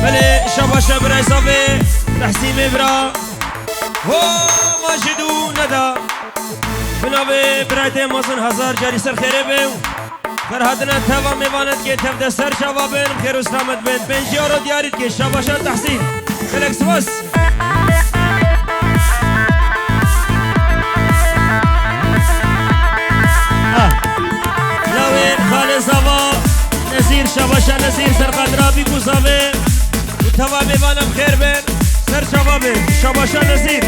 بله شبا شب رئیسابه تحسیم برا هو ماجدو ندا بنابه برایت مازن هزار جاری سر خیره بیو فرهادنا توا میواند که تفده سر شبا بین خیر و سلامت بین پنجی رو دیارید که شبا شب تحسین خلقس بس زوا نزیر شباشا نزیر سر قدرابی گوزاوه و توا میوانم خیر بین سر شبابه شباشا نزیر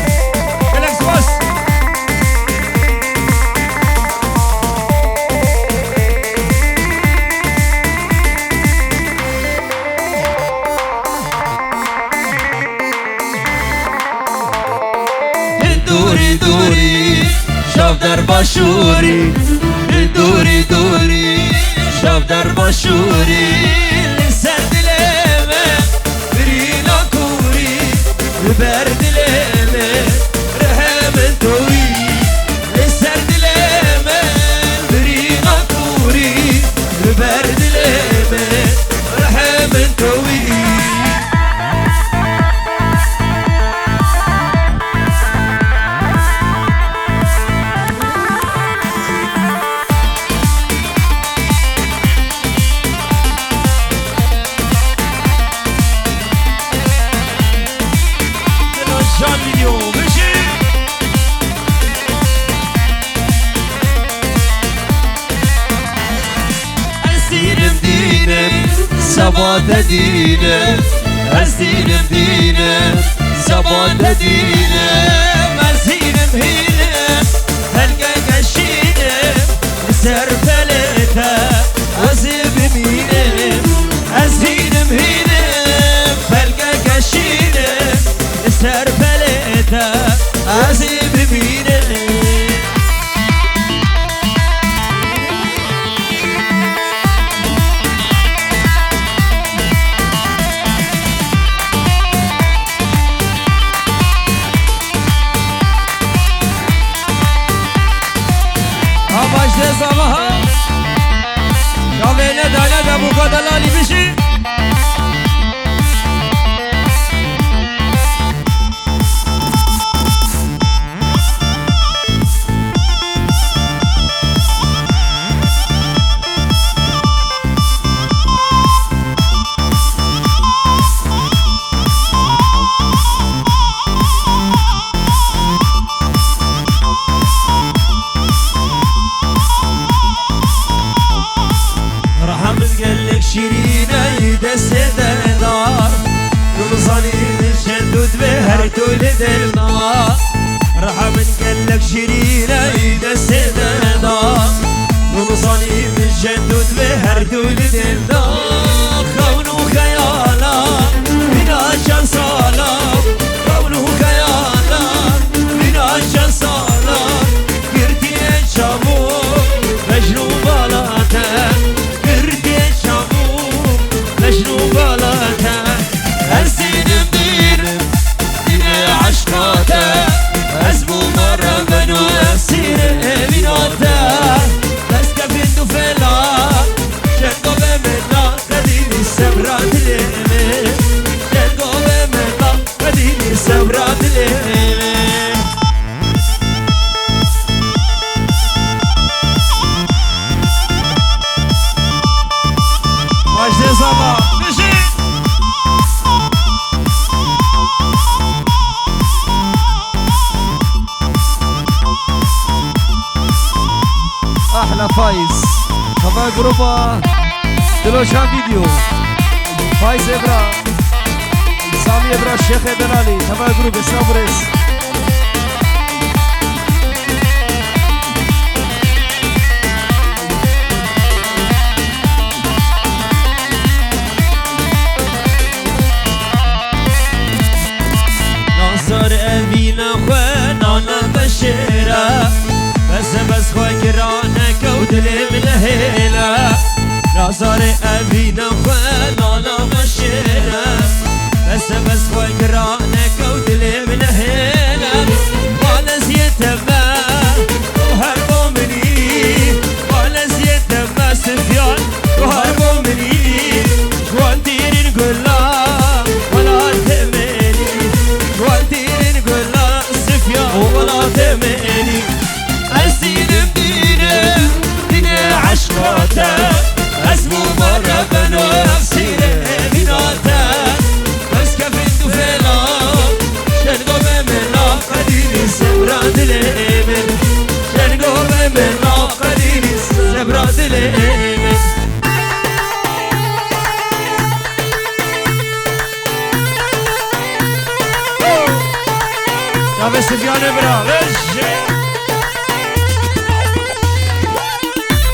کلکس باس دوری دوری شب در باشوری دوری دوری شب در باشوری لسر دلمه برینا کوری بر دلمه رحم توی لسر دلمه برینا کوری بر دلمه رحم توی زباد دینه از دینم دینه زباد دینه از دینم هینه هلگه گشینه سر فلته از ببینه از دینم هینه هلگه گشینه سر فلته از ببینه زباها شاوه ندا ندا بوکا دلالی بشی شیرینه دست دلدار روزانی شدود به هر طول دلدار رحمن قلك شیرینه دست دلدار روزانی شدود به هر طول دلدار خونو خیالا بینا چند سالا خونو خیالا بینا چند سالا گردی چامو مجنو بالاته مجنو بالاته هرسينم دينم دين عشقاته أزبو مرة منو أسير بناته بس كفيتو فلا شكو بمنا خديني السبرات ليمي شكو بمنا خديني السبرات ليمي مجد زبا احلى فايز تبع جروبا دلوشان فيديو فايز ابرا سامي ابرا الشيخ دلالي تبع جروب اسلام بريس ناصر أبينا خوانا بشيرة بس خوي كرانك ودلي من هيلا ناصر أبينا خوانا بشيرة بس خوي كرانك ودلي من هيلا وانا زيتما وهربوا مني وانا زيتما سفيان وهربوا مني شوان ديرين قلا سفيان برا وش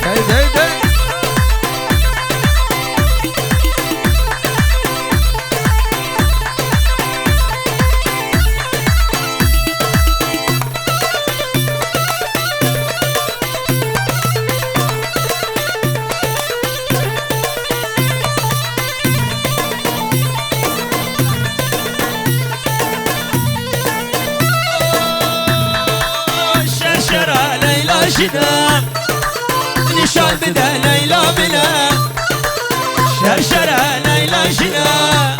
هاي هاي هاي نشان بدا ليلى بلا شرشرة ليلى شنا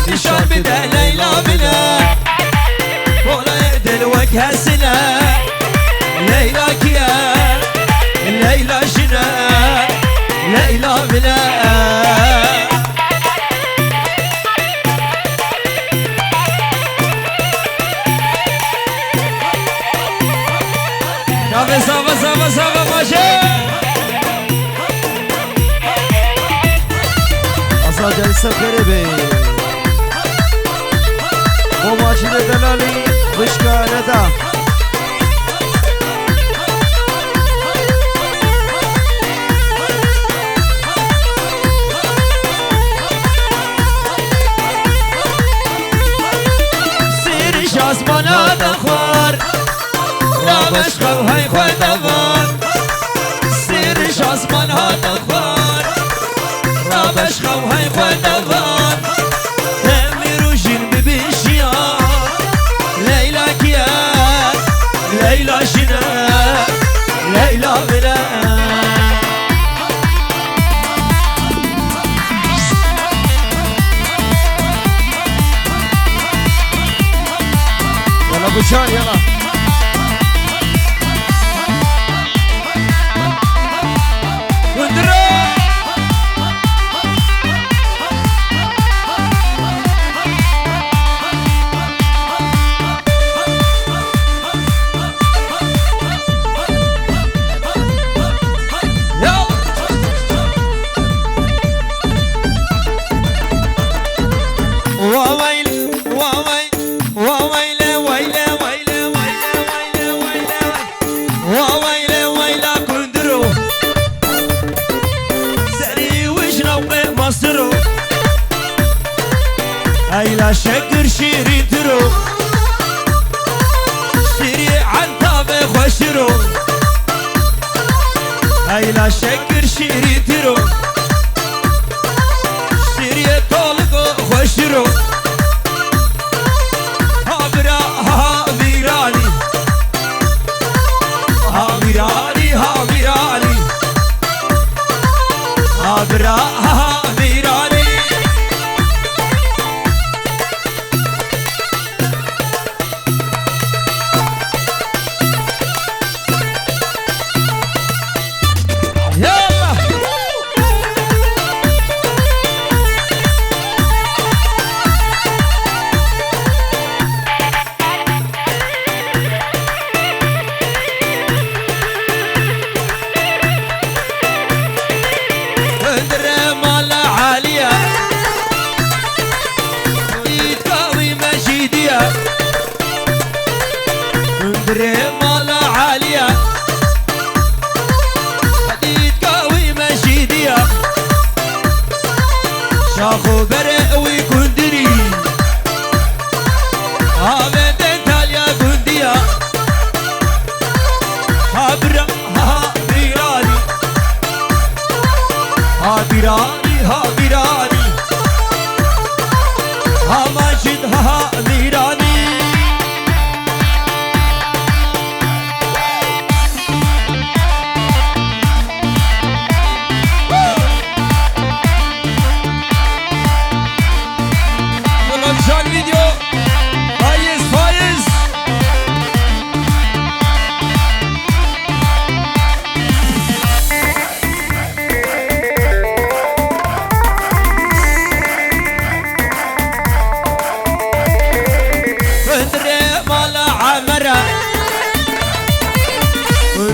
نشان بدا ليلى بلا ولا يقدر وجه السنة ليلى كيا ليلى شنا ليلى بلا صافا ماجد أصاد السفر بي وماجد دلالي بشكا ندى سير شاس مانا دخوار رابشقه هاي خواه دوار سیر شاسمان ها دوار رابشقه هاي خواه دوار همی رو جن ببین شیان لیلا کیا لیلا شنا لیلا بلا يلا بوشان يلا شكر شيرين ترو شيري عن طابة خوشرو هاي لا شكر شيرين ترو شيري طالقو خوشرو هابرا هابيراني هابيراني هابيراني هابرا هابيراني شاخو برقوي كندري هامن تاليا كنديا هابرا هابيراني هابيراني هابيراني هاماجد هاميراني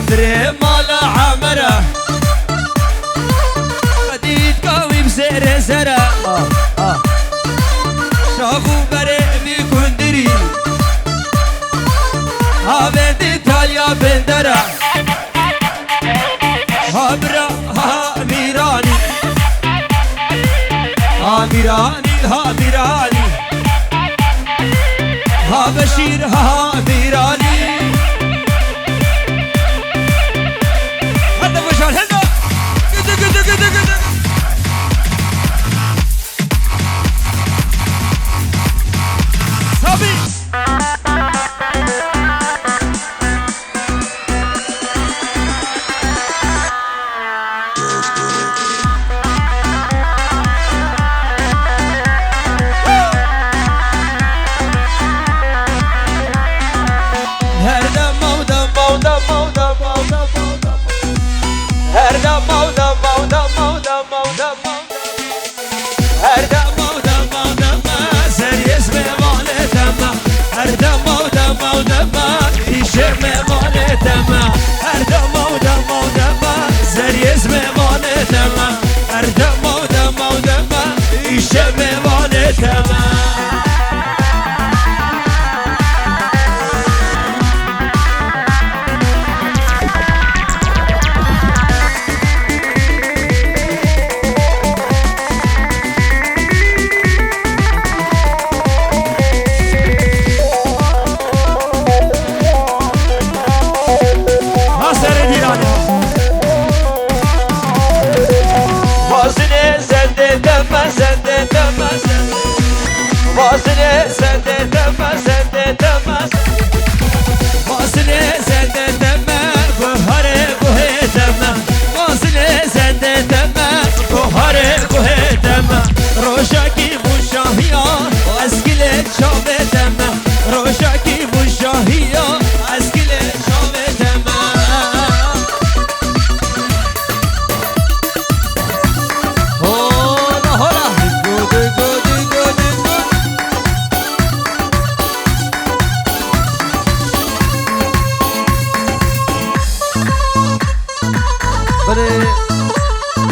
دري مالا عمره قديد قوي بسير زرا شافو بري بكندري درع هابرا هاميراني هاميراني هاميراني ها بشير هاميراني هذا مشعل هذا كده صافي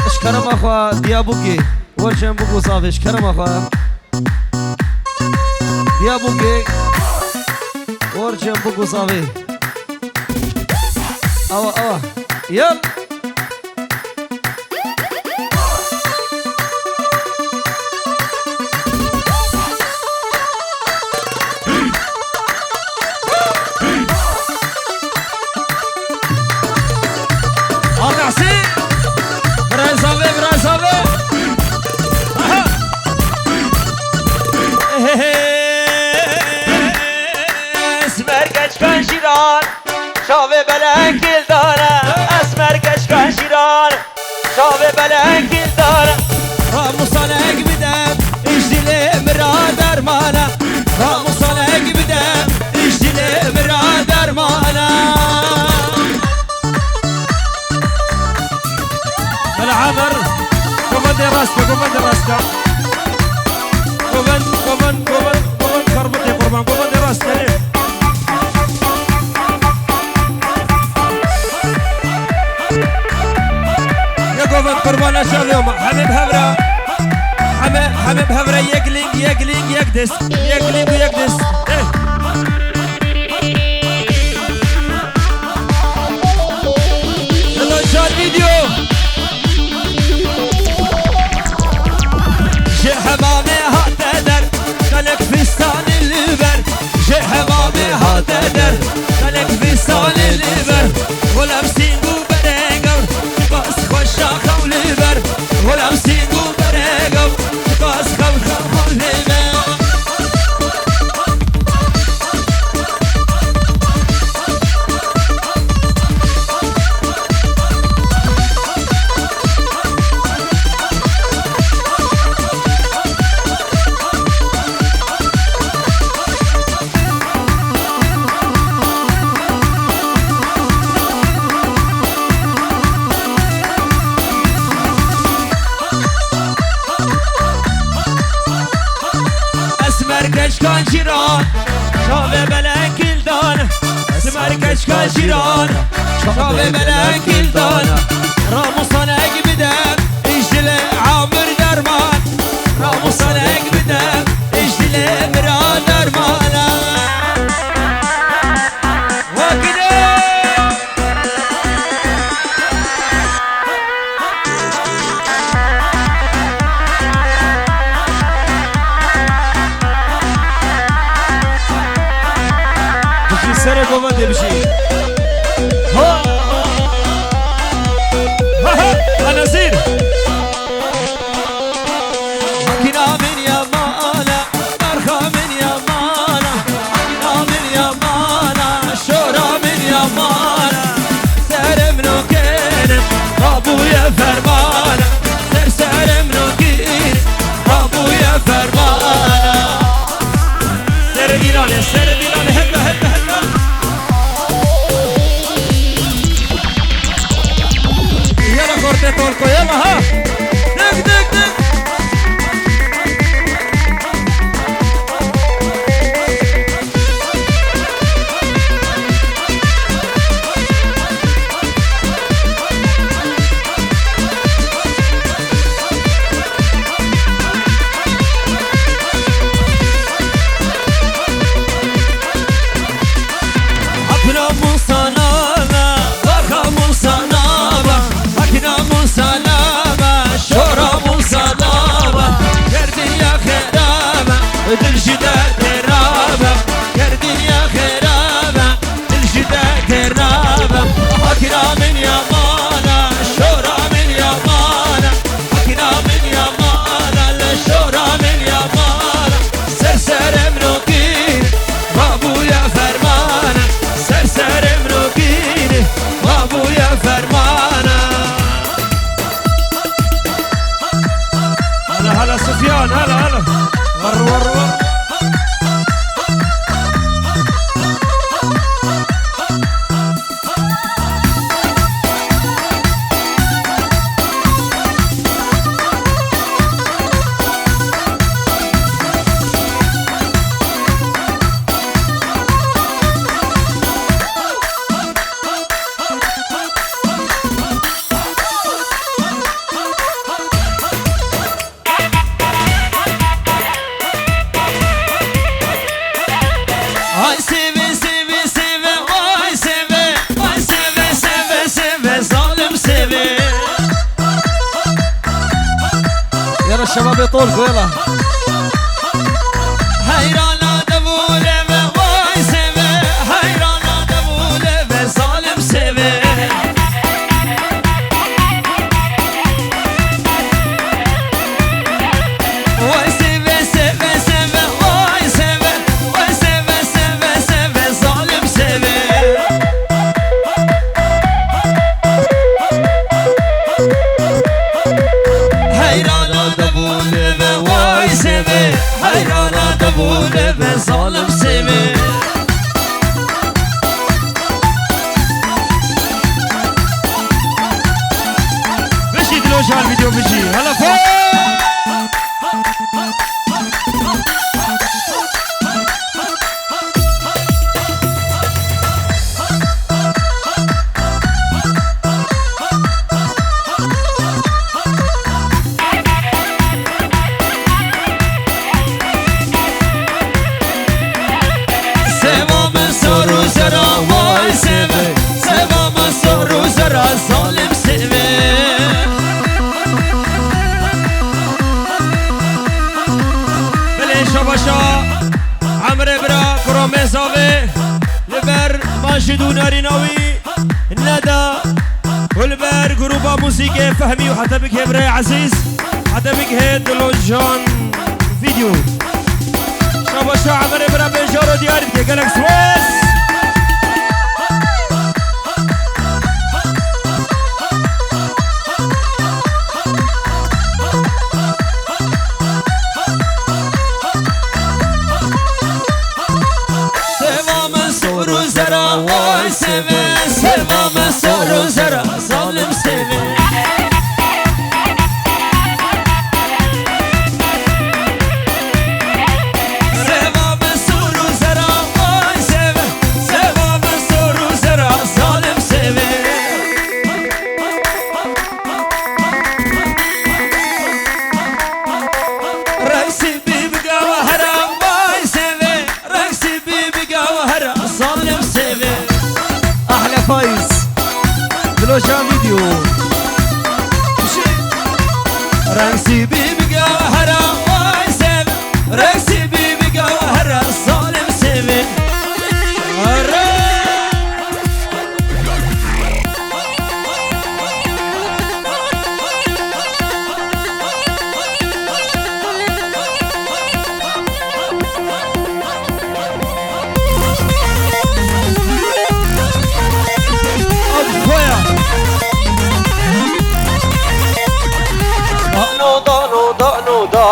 اشكرم اخوا ديابوكي ورشن بوكو صافي اشكرم اخوا ديابوكي ورشن بوكو صافي اوا يلا شاوه بلنگل داره اسمر کشکان شیران شاوه بلنگل داره راموسانک بدم ایش دل مرا درمانه راموسانک بدم ایش دل مرا درمانه العمر قومن راسك قومن خربط يا قربان قومن راسك ليه قومن قربان اشرب يوم حبيب هبرة حبيب هبرة يقلق يقدس يقلق ويقدس يلا نشاهد فيديو جي حمامي هاتدر خلق فستان الليبر جي حمامي هاتدر خلق فستان الليبر ولابسين بريقر بس خوشا خوليبر ولابسين بريقر بس خوليبر کشکان شیران شاوه بلنگل دان اسمر کشکان شیران شاوه بلنگل دان راموسانک بدم ایش دل عامر درمان راموسانک بدم ایش دل مرا درمان وکده ديكو ما تمشي ها انا زين ماكينة من يمانة مرخة من يمانة ماكينة من يمانة شورى من يمانة سر منوكين ابويا فرمانة سر منوكين ابويا فرمانة سر ديلاني هلا يلا كورتي تولكو يلا ها دق هلا سفيان هلا ور الشباب يطولكوا يلا حيرانا دبولة واي سبي حيرانا دبولة ظالم سبي واي سبي سبي سبي واي سبي واي سبي سبي سبي ظالم سبي حيرانا دبولة بظالم سبي بشي دلوش على الفيديو بشي هلا فوق ظالم سبي بلي شباشا عمرو برا كرومي زاوي لبر ماجد وناريناوي ندى والبر جروبا موسيقى فهمي وحتى بك هبرا عزيز حتى بك هيد لوجان فيديو شباشا عمرو برا بنجارو دياري بك قالك سويس واي سبي سبا مسور وزرا ظالم سبي سبا مسور وزرا واي سبي سبا مسور وزرا ظالم سبي رئيسي بيبقى وهرا واي سبي رئيسي بيبقى وهرا ظالم سبي احلى فايز دلوشان فيديو رئيسي بيبقى وهرا واي سبي رئيسي بيبقى وهرا ظالم سبي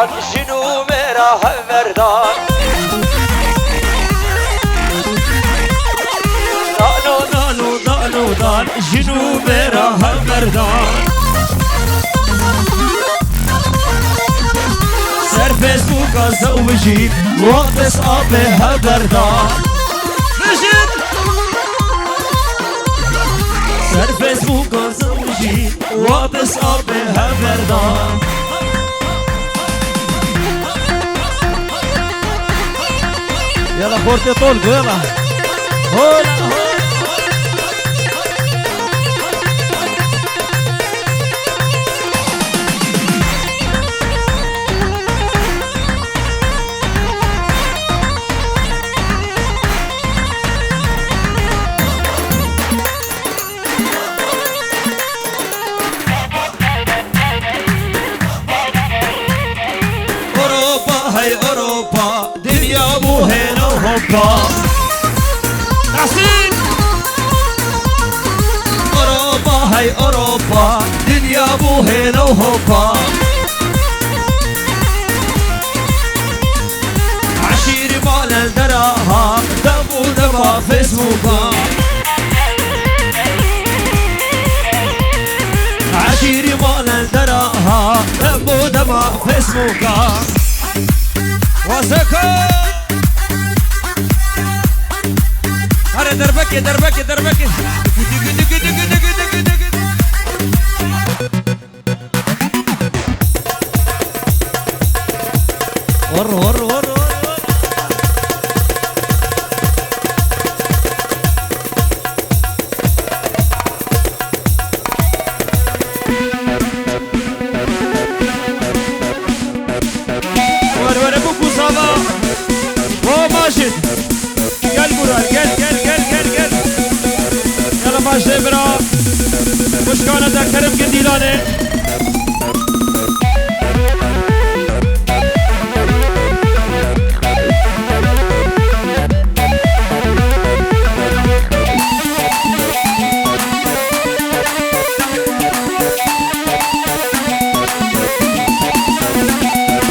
دان جنو مرا هفردان دانو دان جنو مرا هفردان سر فيسبوك زوجي وقت صعبه هبردان مجد سر فيسبوك زوجي وقت صعبه هبردان يلا خورتي طول يلا هولا هاي أوروبا دنيا مو هنا وهوبا حسين أوروبا هاي أوروبا دنيا مو هنا وهوبا عشيري مال الدراها دمو دما فيسبوكا عشيري مال الدراها دمو دما فيسبوكا واسكو هره دربكي دربكي دربكي ور ور ور ماجد قال برا قال يلا ماجد برا مش كان ده كرم قديلانه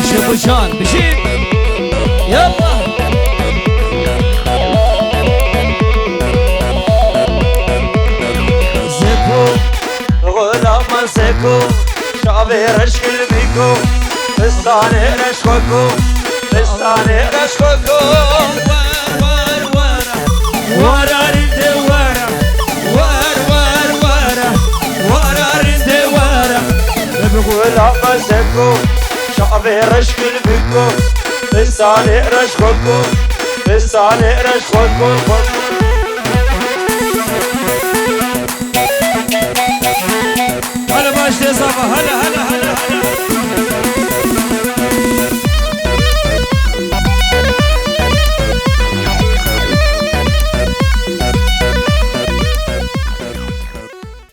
شوفوا شان بشير يلا سكو شعبي رشكل بيكو فستاني رشكوكو فستاني رشكوكو وار وار ورا رد ورا وار وار ورا ورا رد ورا بقول عم سكو شعبي رشكل بيكو فستاني رشكوكو فستاني رشكوكو هلا ماجد صافا هلا